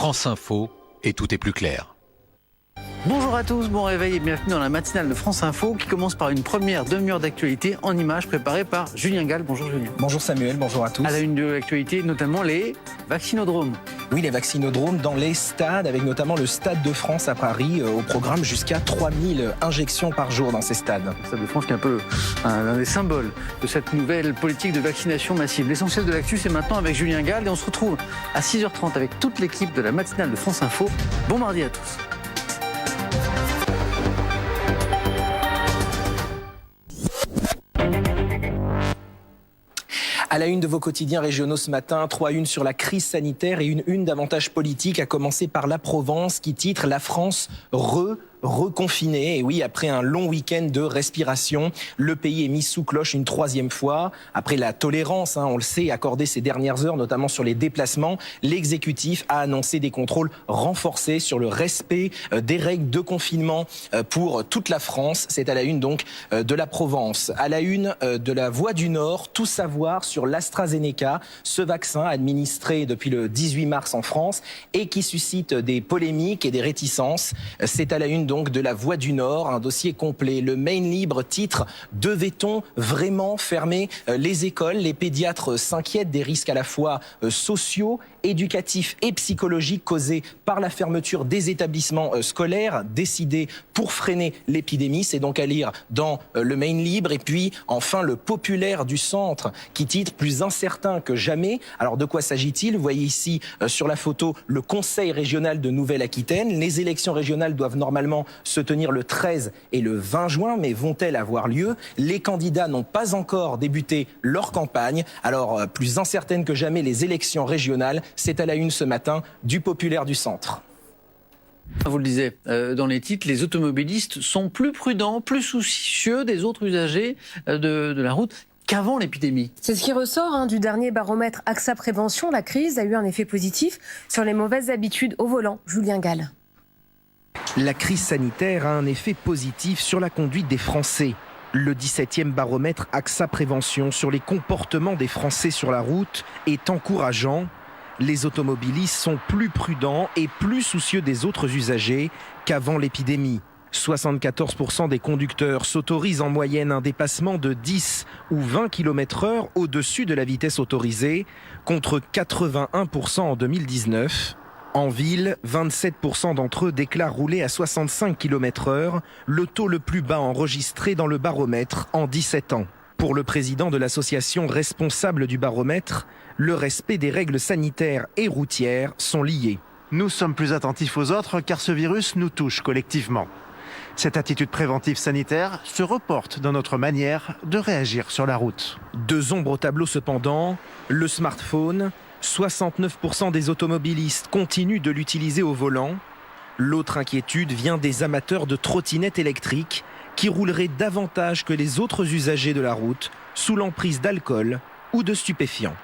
France Info et tout est plus clair. Bonjour à tous, bon réveil et bienvenue dans la matinale de France Info qui commence par une première demi-heure d'actualité en images préparée par Julien Gall. Bonjour Julien. Bonjour Samuel, bonjour à tous. À la une de l'actualité, notamment les vaccinodromes. Oui, les vaccinodromes dans les stades, avec notamment le Stade de France à Paris, au programme jusqu'à 3000 injections par jour dans ces stades. Le Stade de France qui est un peu l'un des symboles de cette nouvelle politique de vaccination massive. L'essentiel de l'actu, c'est maintenant avec Julien Gall et on se retrouve à 6h30 avec toute l'équipe de la matinale de France Info. Bon mardi à tous. À la une de vos quotidiens régionaux ce matin, 3 unes sur la crise sanitaire et une davantage politique, à commencer par la Provence qui titre « La France reconfiné. Et oui, après un long week-end de respiration, le pays est mis sous cloche une 3e fois. Après la tolérance, on le sait, accordée ces dernières heures, notamment sur les déplacements, l'exécutif a annoncé des contrôles renforcés sur le respect des règles de confinement pour toute la France. C'est à la une donc de la Provence. À la une de la Voix du Nord, tout savoir sur l'AstraZeneca, ce vaccin administré depuis le 18 mars en France et qui suscite des polémiques et des réticences. C'est à la une donc de la Voix du Nord, un dossier complet. Le Main Libre titre « Devait-on vraiment fermer les écoles ?» Les pédiatres s'inquiètent des risques à la fois sociaux, éducatifs et psychologiques causés par la fermeture des établissements scolaires décidés pour freiner l'épidémie. C'est donc à lire dans le Main Libre. Et puis enfin le Populaire du Centre qui titre « Plus incertain que jamais ». Alors de quoi s'agit-il? Vous voyez ici sur la photo le Conseil régional de Nouvelle-Aquitaine. Les élections régionales doivent normalement se tenir le 13 et le 20 juin, mais vont-elles avoir lieu? Les candidats n'ont pas encore débuté leur campagne. Alors, plus incertaines que jamais, les élections régionales, c'est à la une ce matin du Populaire du Centre. Vous le disiez dans les titres, les automobilistes sont plus prudents, plus soucieux des autres usagers de la route qu'avant l'épidémie. C'est ce qui ressort du dernier baromètre AXA Prévention. La crise a eu un effet positif sur les mauvaises habitudes au volant. Julien Gall. La crise sanitaire a un effet positif sur la conduite des Français. Le 17e baromètre AXA Prévention sur les comportements des Français sur la route est encourageant. Les automobilistes sont plus prudents et plus soucieux des autres usagers qu'avant l'épidémie. 74% des conducteurs s'autorisent en moyenne un dépassement de 10 ou 20 km/h au-dessus de la vitesse autorisée, contre 81% en 2019. En ville, 27% d'entre eux déclarent rouler à 65 km/h, le taux le plus bas enregistré dans le baromètre en 17 ans. Pour le président de l'association responsable du baromètre, le respect des règles sanitaires et routières sont liés. Nous sommes plus attentifs aux autres car ce virus nous touche collectivement. Cette attitude préventive sanitaire se reporte dans notre manière de réagir sur la route. 2 ombres au tableau cependant, le smartphone. 69% des automobilistes continuent de l'utiliser au volant. L'autre inquiétude vient des amateurs de trottinettes électriques qui rouleraient davantage que les autres usagers de la route sous l'emprise d'alcool ou de stupéfiants.